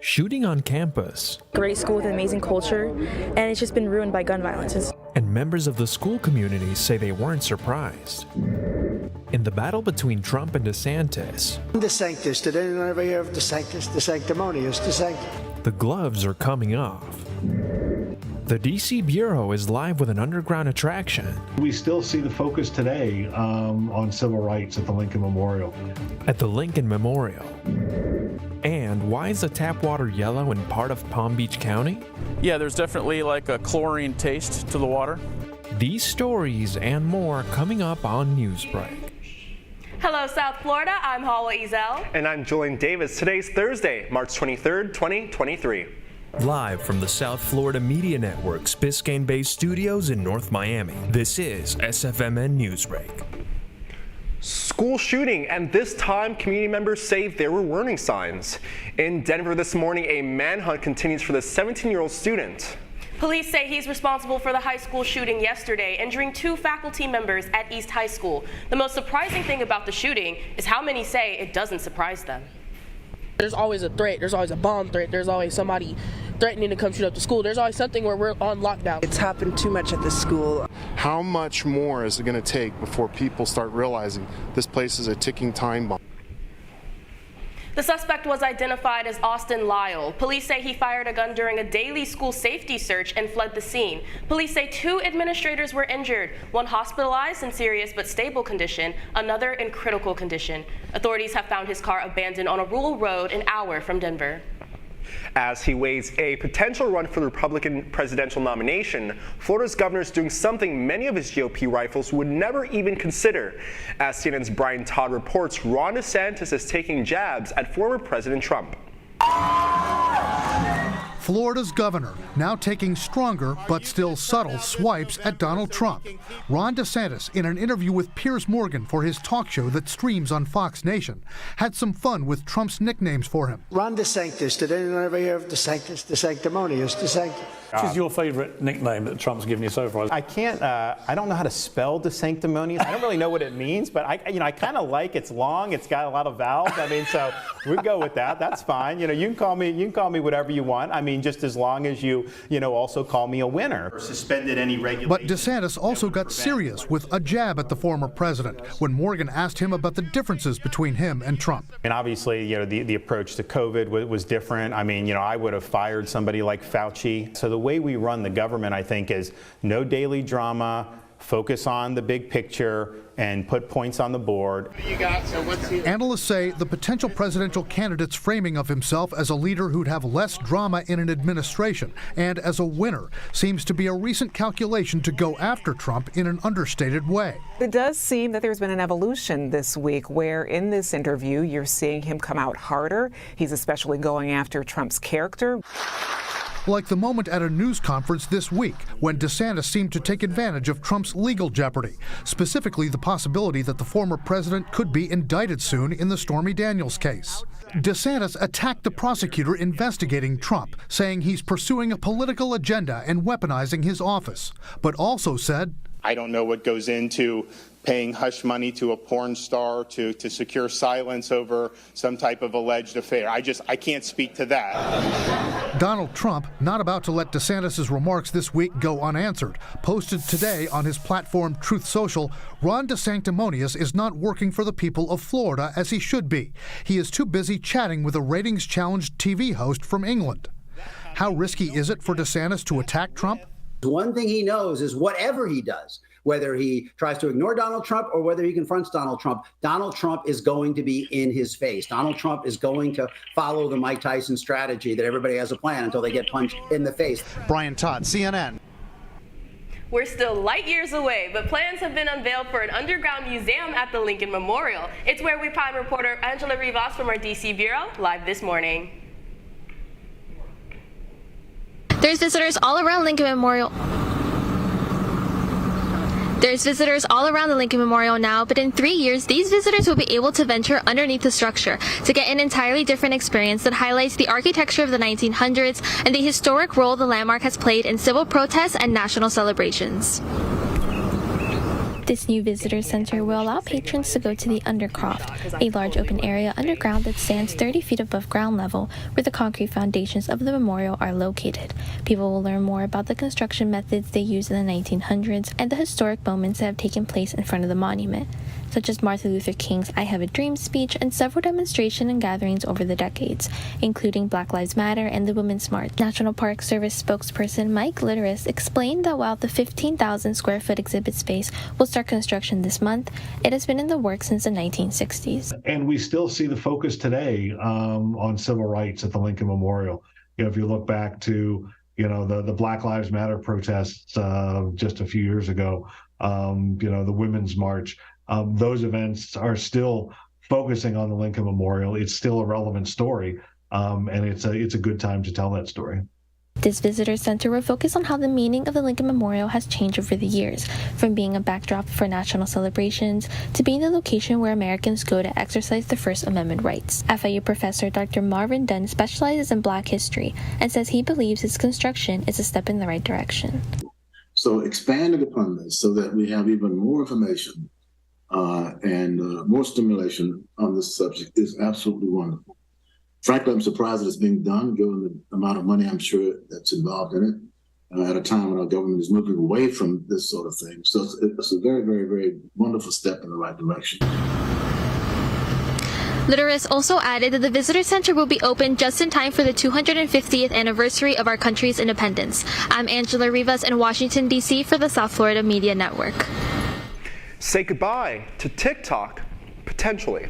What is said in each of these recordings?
Shooting on campus. Great school with an amazing culture, and it's just been ruined by gun violence. And members of the school community say they weren't surprised. In the battle between Trump and DeSantis, DeSantis, did anyone ever hear of DeSantis? The sanctimonious DeSantis. The gloves are coming off. The DC Bureau is live with an underground attraction. We still see the focus today on civil rights at the Lincoln Memorial. At the Lincoln Memorial. And why is the tap water yellow in part of Palm Beach County? Yeah, there's definitely like a chlorine taste to the water. These stories and more coming up on Newsbreak. Hello, South Florida. I'm Hala Ezel. And I'm Julian Davis. Today's Thursday, March 23rd, 2023. Live from the South Florida Media Network's Biscayne-based studios in North Miami, this is SFMN Newsbreak. School shooting, and this time community members say there were warning signs. In Denver this morning, a manhunt continues for the 17-year-old student. Police say he's responsible for the high school shooting yesterday, injuring 2 faculty members at East High School. The most surprising thing about the shooting is how many say it doesn't surprise them. There's always a threat. There's always a bomb threat. There's always somebody threatening to come shoot up the school. There's always something where we're on lockdown. It's happened too much at the school. How much more is it going to take before people start realizing this place is a ticking time bomb? The suspect was identified as Austin Lyle. Police say he fired a gun during a daily school safety search and fled the scene. Police say 2 administrators were injured, one hospitalized in serious but stable condition, another in critical condition. Authorities have found his car abandoned on a rural road an hour from Denver. As he weighs a potential run for the Republican presidential nomination, Florida's governor is doing something many of his GOP rivals would never even consider. As CNN's Brian Todd reports, Ron DeSantis is taking jabs at former President Trump. Florida's governor now taking stronger but still subtle swipes at Donald Trump. Ron DeSantis, in an interview with Piers Morgan for his talk show that streams on Fox Nation, had some fun with Trump's nicknames for him. Ron DeSantis, did anyone ever hear of DeSantis? The sanctimonious DeSantis. Which is your favorite nickname that Trump's given you so far? I don't know how to spell the sanctimonious. I don't really know what it means, but I kind of like it's long. It's got a lot of vowels. So we go with that. That's fine. You can call me whatever you want. Just as long as you also call me a winner. Or suspended any regulation. But DeSantis also got serious with a jab at the former president when Morgan asked him about the differences between him and Trump. Obviously, the approach to COVID was different. I would have fired somebody like Fauci. So the way we run the government, I think, is no daily drama, focus on the big picture, and put points on the board. Analysts say the potential presidential candidate's framing of himself as a leader who'd have less drama in an administration and as a winner seems to be a recent calculation to go after Trump in an understated way. It does seem that there's been an evolution this week where in this interview you're seeing him come out harder. He's especially going after Trump's character. Like the moment at a news conference this week when DeSantis seemed to take advantage of Trump's legal jeopardy, specifically the possibility that the former president could be indicted soon in the Stormy Daniels case. DeSantis attacked the prosecutor investigating Trump, saying he's pursuing a political agenda and weaponizing his office, but also said, I don't know what goes into paying hush money to a porn star to secure silence over some type of alleged affair. I can't speak to that. Donald Trump, not about to let DeSantis' remarks this week go unanswered, posted today on his platform Truth Social, Ron DeSanctimonious is not working for the people of Florida as he should be. He is too busy chatting with a ratings-challenged TV host from England. How risky is it for DeSantis to attack Trump? One thing he knows is whatever he does, whether he tries to ignore Donald Trump or whether he confronts Donald Trump is going to be in his face. Donald Trump is going to follow the Mike Tyson strategy that everybody has a plan until they get punched in the face. Brian Todd, CNN. We're still light years away, but plans have been unveiled for an underground museum at the Lincoln Memorial. It's where we find reporter Angela Rivas from our DC Bureau live this morning. There's visitors all around Lincoln Memorial. There's visitors all around the Lincoln Memorial now, but in 3 years, these visitors will be able to venture underneath the structure to get an entirely different experience that highlights the architecture of the 1900s and the historic role the landmark has played in civil protests and national celebrations. This new visitor center will allow patrons to go to the Undercroft, a large open area underground that stands 30 feet above ground level, where the concrete foundations of the memorial are located. People will learn more about the construction methods they used in the 1900s and the historic moments that have taken place in front of the monument, such as Martin Luther King's I Have a Dream speech and several demonstrations and gatherings over the decades, including Black Lives Matter and the Women's March. National Park Service spokesperson Mike Litteris explained that while the 15,000 square foot exhibit space will start construction this month, it has been in the works since the 1960s. And we still see the focus today on civil rights at the Lincoln Memorial. If you look back to the Black Lives Matter protests just a few years ago, the Women's March, those events are still focusing on the Lincoln Memorial. It's still a relevant story, and it's a good time to tell that story. This visitor center will focus on how the meaning of the Lincoln Memorial has changed over the years, from being a backdrop for national celebrations to being the location where Americans go to exercise their First Amendment rights. FIU professor Dr. Marvin Dunn specializes in Black history and says he believes its construction is a step in the right direction. So expanding upon this so that we have even more information and more stimulation on this subject is absolutely wonderful. Frankly, I'm surprised that it's being done, given the amount of money I'm sure that's involved in it, at a time when our government is moving away from this sort of thing. So it's a very, very, very wonderful step in the right direction. Litteris also added that the visitor center will be open just in time for the 250th anniversary of our country's independence. I'm Angela Rivas in Washington, D.C. for the South Florida Media Network. Say goodbye to TikTok, potentially.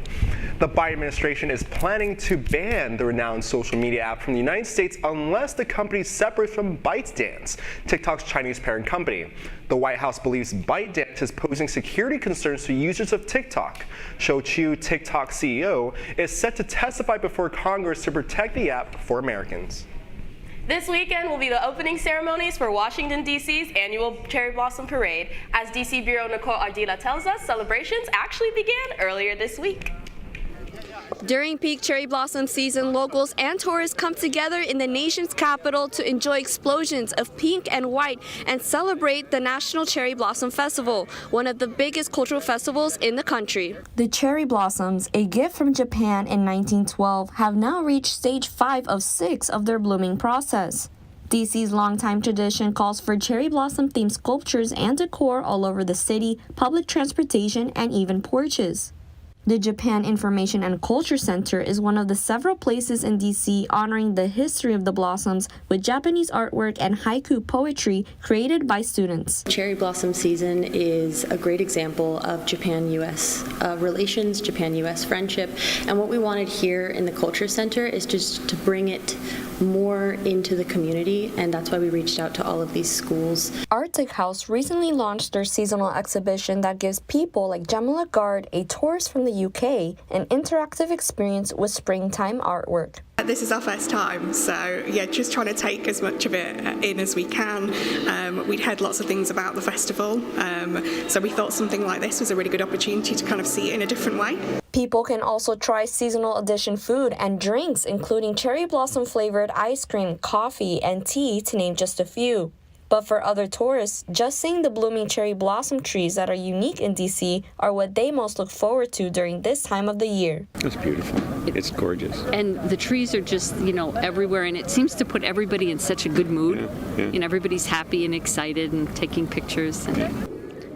The Biden administration is planning to ban the renowned social media app from the United States unless the company separates from ByteDance, TikTok's Chinese parent company. The White House believes ByteDance is posing security concerns to users of TikTok. Shou Chew, TikTok CEO, is set to testify before Congress to protect the app for Americans. This weekend will be the opening ceremonies for Washington, D.C.'s annual Cherry Blossom Parade. As D.C. Bureau Nicole Ardila tells us, celebrations actually began earlier this week. During peak cherry blossom season, locals and tourists come together in the nation's capital to enjoy explosions of pink and white and celebrate the National Cherry Blossom Festival, one of the biggest cultural festivals in the country. The cherry blossoms, a gift from Japan in 1912, have now reached stage 5 of 6 of their blooming process. DC's longtime tradition calls for cherry blossom-themed sculptures and decor all over the city, public transportation, and even porches. The Japan Information and Culture Center is one of the several places in D.C. honoring the history of the blossoms with Japanese artwork and haiku poetry created by students. Cherry blossom season is a great example of Japan-U.S. Relations, Japan-U.S. friendship, and what we wanted here in the Culture Center is just to bring it more into the community, and that's why we reached out to all of these schools. Arctic House recently launched their seasonal exhibition that gives people like Gemma Lagarde, a tourist from the UK, an interactive experience with springtime artwork. This is our first time, so yeah, just trying to take as much of it in as we can. We'd heard lots of things about the festival, so we thought something like this was a really good opportunity to kind of see it in a different way. People can also try seasonal edition food and drinks, including cherry blossom flavored ice cream, coffee, and tea, to name just a few. But for other tourists, just seeing the blooming cherry blossom trees that are unique in DC are what they most look forward to during this time of the year. It's beautiful. It's gorgeous. And the trees are just, everywhere, and it seems to put everybody in such a good mood. Yeah. Everybody's happy and excited and taking pictures.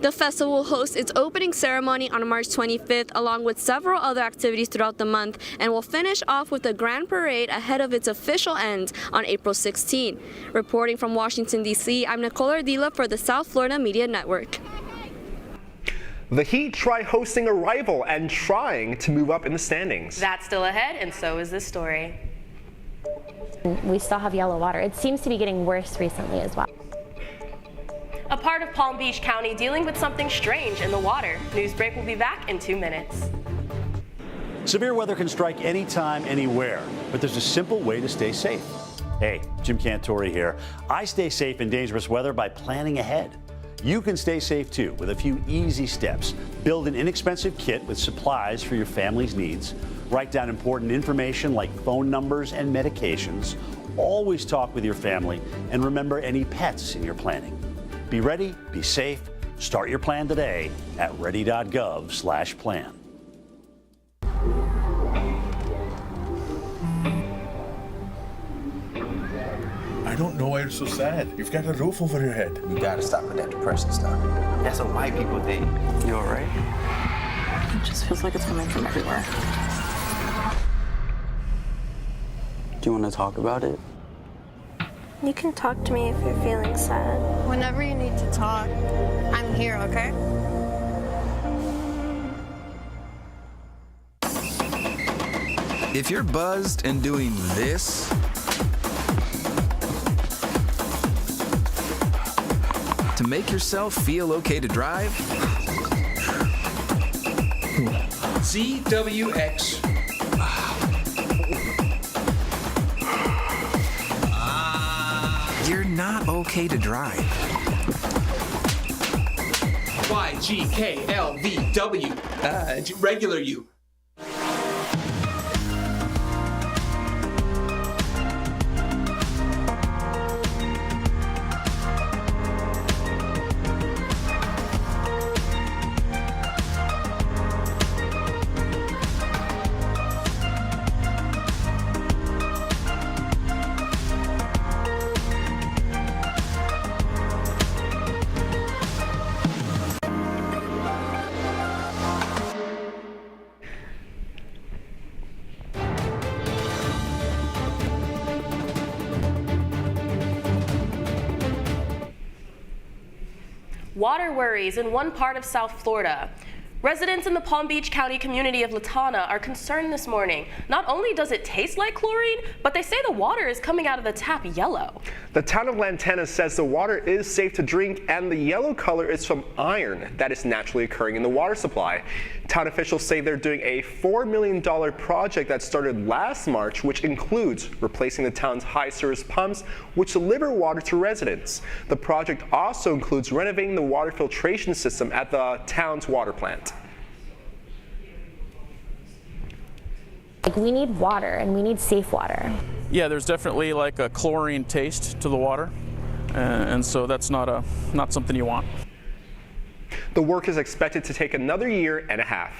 The festival will host its opening ceremony on March 25th, along with several other activities throughout the month, and will finish off with a grand parade ahead of its official end on April 16. Reporting from Washington, D.C., I'm Nicole Ardila for the South Florida Media Network. The Heat try hosting a rival and trying to move up in the standings. That's still ahead, and so is this story. We still have yellow water. It seems to be getting worse recently as well. A part of Palm Beach County dealing with something strange in the water. Newsbreak will be back in 2 minutes. Severe weather can strike anytime, anywhere, but there's a simple way to stay safe. Hey, Jim Cantori here. I stay safe in dangerous weather by planning ahead. You can stay safe too with a few easy steps. Build an inexpensive kit with supplies for your family's needs. Write down important information like phone numbers and medications. Always talk with your family and remember any pets in your planning. Be ready, be safe, Start your plan today at ready.gov/plan. I don't know why you're so sad. You've got a roof over your head. You gotta stop with that depression stuff. That's a white people thing. You all right? It just feels like it's coming from everywhere. Do you want to talk about it? You can talk to me if you're feeling sad. Whenever you need to talk, I'm here, okay? If you're buzzed and doing this, to make yourself feel okay to drive, ZWX. you're not okay to drive. YGKLVW. Regular you. Water worries in one part of South Florida. Residents in the Palm Beach County community of Latana are concerned this morning. Not only does it taste like chlorine, but they say the water is coming out of the tap yellow. The town of Lantana says the water is safe to drink and the yellow color is from iron that is naturally occurring in the water supply. Town officials say they're doing a $4 million project that started last March, which includes replacing the town's high service pumps, which deliver water to residents. The project also includes renovating the water filtration system at the town's water plant. Like, we need water and we need safe water. Yeah, there's definitely like a chlorine taste to the water, and so that's not something you want. The work is expected to take another year and a half.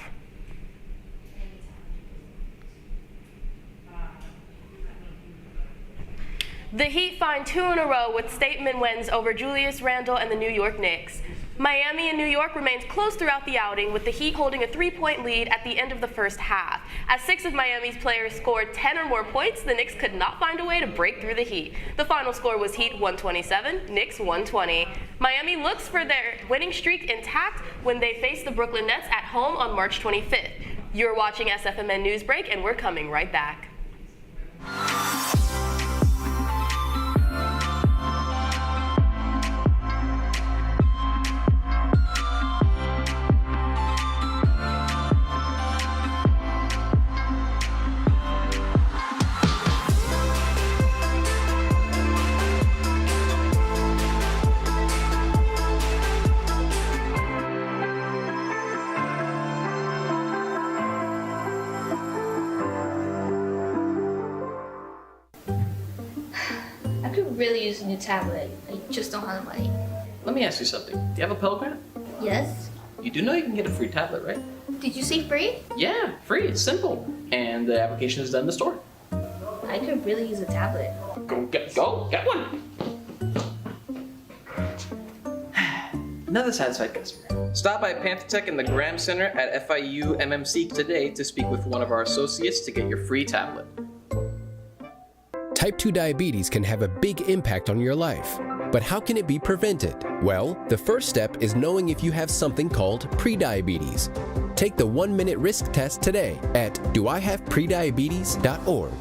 The Heat find 2 in a row with statement wins over Julius Randle and the New York Knicks. Miami and New York remains close throughout the outing, with the Heat holding a 3-point lead at the end of the first half. As 6 of Miami's players scored 10 or more points, the Knicks could not find a way to break through the Heat. The final score was Heat 127, Knicks 120. Miami looks for their winning streak intact when they face the Brooklyn Nets at home on March 25th. You're watching SFMN Newsbreak, and we're coming right back. I could really use a new tablet. I just don't have the money. Let me ask you something. Do you have a Pell Grant? Yes? You do know you can get a free tablet, right? Did you say free? Yeah, free. It's simple. And the application is done in the store. I could really use a tablet. Go get one. Another satisfied customer. Stop by Pantotech in the Graham Center at FIU MMC today to speak with one of our associates to get your free tablet. Type 2 diabetes can have a big impact on your life. But how can it be prevented? Well, the first step is knowing if you have something called prediabetes. Take the 1-minute risk test today at doihaveprediabetes.org.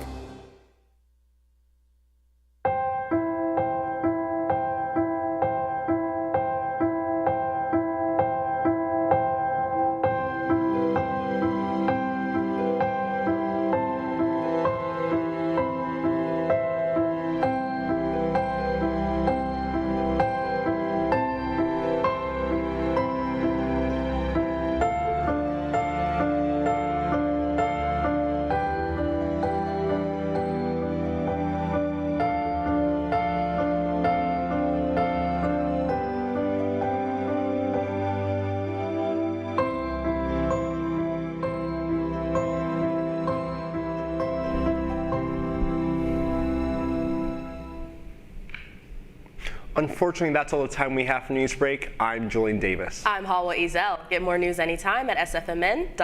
Unfortunately, that's all the time we have for Newsbreak. I'm Julian Davis. I'm Halwa Ezel. Get more news anytime at sfmn.fiu.edu.